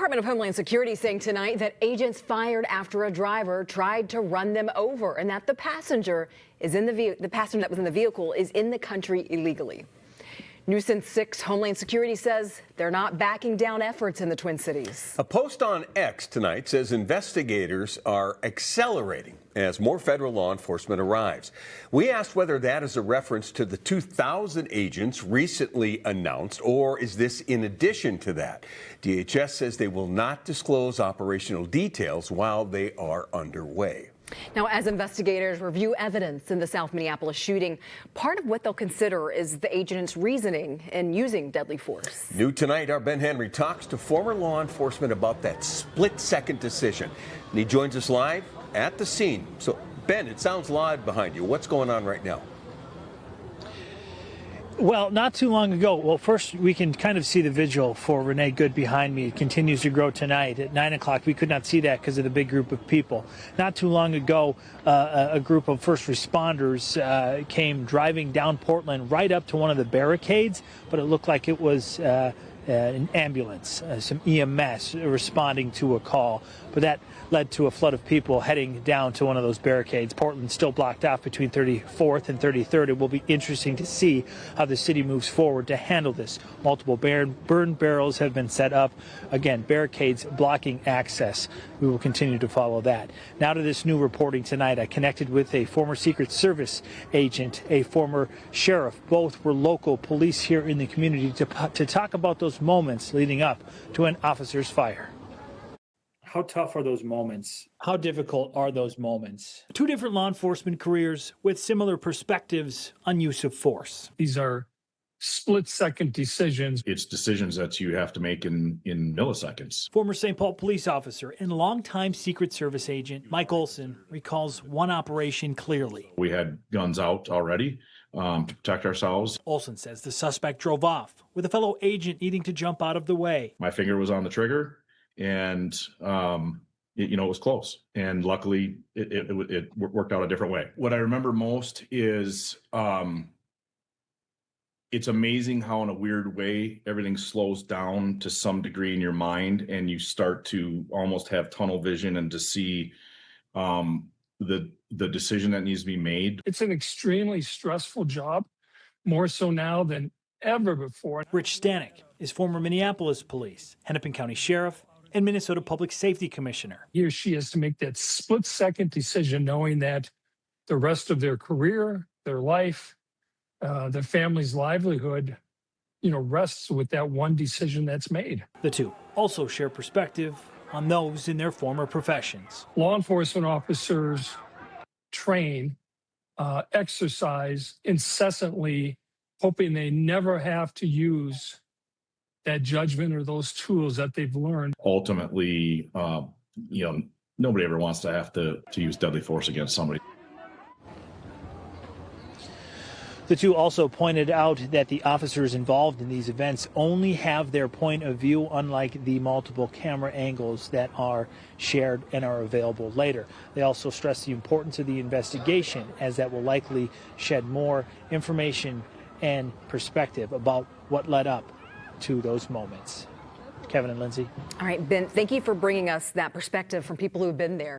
Department of Homeland Security saying tonight that agents fired after a driver tried to run them over and that the passenger that was in the vehicle is in the country illegally. New since 6, Homeland Security says they're not backing down efforts in the Twin Cities. A post on X tonight says investigators are accelerating as more federal law enforcement arrives. We asked whether that is a reference to the 2,000 agents recently announced, or is this in addition to that? DHS says they will not disclose operational details while they are underway. Now, as investigators review evidence in the South Minneapolis shooting, part of what they'll consider is the agent's reasoning in using deadly force. New tonight, our Ben Henry talks to former law enforcement about that split-second decision. And he joins us live at the scene. So, Ben, it sounds loud behind you. What's going on right now? Well, not too long ago. Well, first, we can kind of see the vigil for Renee Good behind me. It continues to grow tonight at 9 o'clock. We could not see that because of the big group of people. Not too long ago, a group of first responders came driving down Portland right up to one of the barricades, but it looked like it was an ambulance, some EMS responding to a call. But that led to a flood of people heading down to one of those barricades. Portland's still blocked off between 34th and 33rd. It will be interesting to see how the city moves forward to handle this. Multiple burn barrels have been set up. Again, barricades blocking access. We will continue to follow that. Now to this new reporting tonight. I connected with a former Secret Service agent, a former sheriff. Both were local police here in the community to talk about those moments leading up to an officer's fire. How tough are those moments? How difficult are those moments? Two different law enforcement careers with similar perspectives on use of force. These are split-second decisions. It's decisions that you have to make in milliseconds. Former St. Paul police officer and longtime Secret Service agent Mike Olson recalls one operation clearly. We had guns out already to protect ourselves. Olson says the suspect drove off with a fellow agent needing to jump out of the way. My finger was on the trigger, and it was close. And luckily, it worked out a different way. What I remember most is it's amazing how, in a weird way, everything slows down to some degree in your mind, and you start to almost have tunnel vision and to see the decision that needs to be made. It's an extremely stressful job, more so now than ever before. Rich Stanek is former Minneapolis police, Hennepin County sheriff, and Minnesota Public Safety Commissioner. He or she has to make that split-second decision, knowing that the rest of their career, their life, their family's livelihood, rests with that one decision that's made. The two also share perspective on those in their former professions. Law enforcement officers train, exercise incessantly, hoping they never have to use that judgment or those tools that they've learned. Ultimately, nobody ever wants to have to use deadly force against somebody. The two also pointed out that the officers involved in these events only have their point of view, unlike the multiple camera angles that are shared and are available later. They also stressed the importance of the investigation, as that will likely shed more information and perspective about what led up to those moments. Kevin and Lindsay. All right, Ben, thank you for bringing us that perspective from people who have been there.